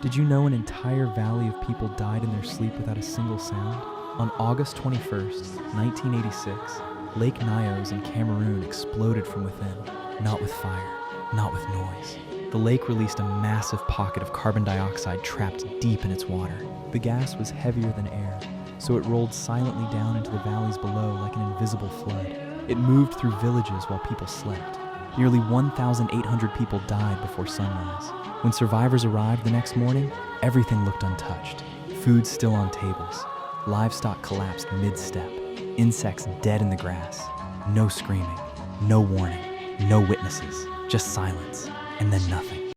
Did you know an entire valley of people died in their sleep without a single sound? On August 21st, 1986, Lake Nyos in Cameroon exploded from within, not with fire, not with noise. The lake released a massive pocket of carbon dioxide trapped deep in its water. The gas was heavier than air, so it rolled silently down into the valleys below like an invisible flood. It moved through villages while people slept. Nearly 1,800 people died before sunrise. When survivors arrived the next morning, everything looked untouched. Food still on tables. Livestock collapsed mid-step. Insects dead in the grass. No screaming, no warning, no witnesses, just silence, and then nothing.